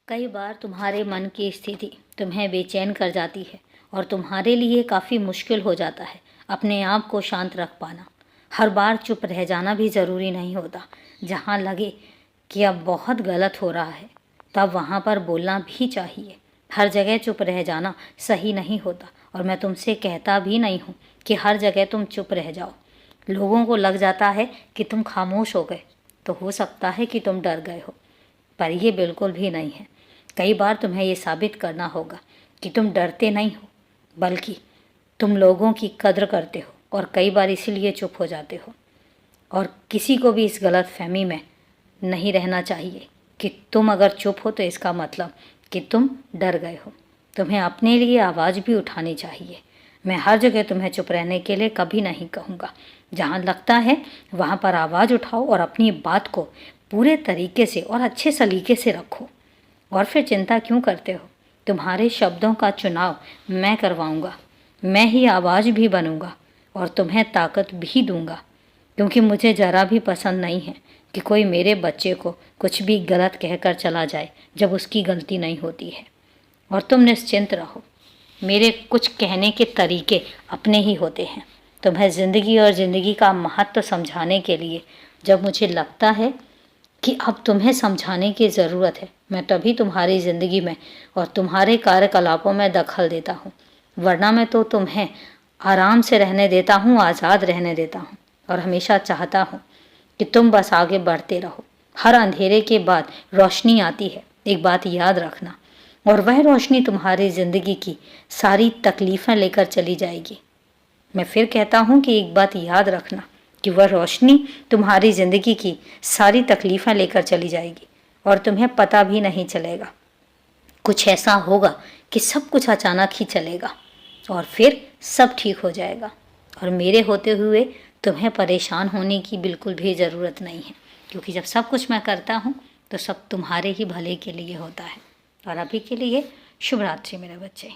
कई बार तुम्हारे मन की स्थिति तुम्हें बेचैन कर जाती है और तुम्हारे लिए काफ़ी मुश्किल हो जाता है अपने आप को शांत रख पाना। हर बार चुप रह जाना भी ज़रूरी नहीं होता। जहाँ लगे कि अब बहुत गलत हो रहा है तब वहाँ पर बोलना भी चाहिए। हर जगह चुप रह जाना सही नहीं होता और मैं तुमसे कहता भी नहीं हूँ कि हर जगह तुम चुप रह जाओ। लोगों को लग जाता है कि तुम खामोश हो गए तो हो सकता है कि तुम डर गए हो, पर यह बिल्कुल भी नहीं है। कई बार तुम्हें ये साबित करना होगा कि तुम डरते नहीं हो, बल्कि तुम लोगों की कद्र करते हो और कई बार इसीलिए चुप हो जाते हो। और किसी को भी इस गलत फहमी में नहीं रहना चाहिए कि तुम अगर चुप हो तो इसका मतलब कि तुम डर गए हो। तुम्हें अपने लिए आवाज़ भी उठानी चाहिए। मैं हर जगह तुम्हें चुप रहने के लिए कभी नहीं कहूँगा। जहाँ लगता है वहाँ पर आवाज़ उठाओ और अपनी बात को पूरे तरीके से और अच्छे सलीके से रखो। और फिर चिंता क्यों करते हो? तुम्हारे शब्दों का चुनाव मैं करवाऊँगा। मैं ही आवाज़ भी बनूँगा और तुम्हें ताकत भी दूँगा, क्योंकि मुझे ज़रा भी पसंद नहीं है कि कोई मेरे बच्चे को कुछ भी गलत कहकर चला जाए जब उसकी गलती नहीं होती है। और तुम निश्चिंत रहो, मेरे कुछ कहने के तरीके अपने ही होते हैं। तुम्हें ज़िंदगी और ज़िंदगी का महत्व समझाने के लिए जब मुझे लगता है कि अब तुम्हें समझाने की ज़रूरत है, मैं तभी तुम्हारी ज़िंदगी में और तुम्हारे कार्यकलापों में दखल देता हूँ। वरना मैं तो तुम्हें आराम से रहने देता हूँ, आज़ाद रहने देता हूँ और हमेशा चाहता हूँ कि तुम बस आगे बढ़ते रहो। हर अंधेरे के बाद रोशनी आती है, एक बात याद रखना, और वह रोशनी तुम्हारी ज़िंदगी की सारी तकलीफ़ें लेकर चली जाएगी। मैं फिर कहता हूँ कि एक बात याद रखना कि वह रोशनी तुम्हारी ज़िंदगी की सारी तकलीफ़ें लेकर चली जाएगी और तुम्हें पता भी नहीं चलेगा। कुछ ऐसा होगा कि सब कुछ अचानक ही चलेगा और फिर सब ठीक हो जाएगा। और मेरे होते हुए तुम्हें परेशान होने की बिल्कुल भी ज़रूरत नहीं है, क्योंकि जब सब कुछ मैं करता हूँ तो सब तुम्हारे ही भले के लिए होता है। और अभी के लिए शुभ रात्रि मेरे बच्चे।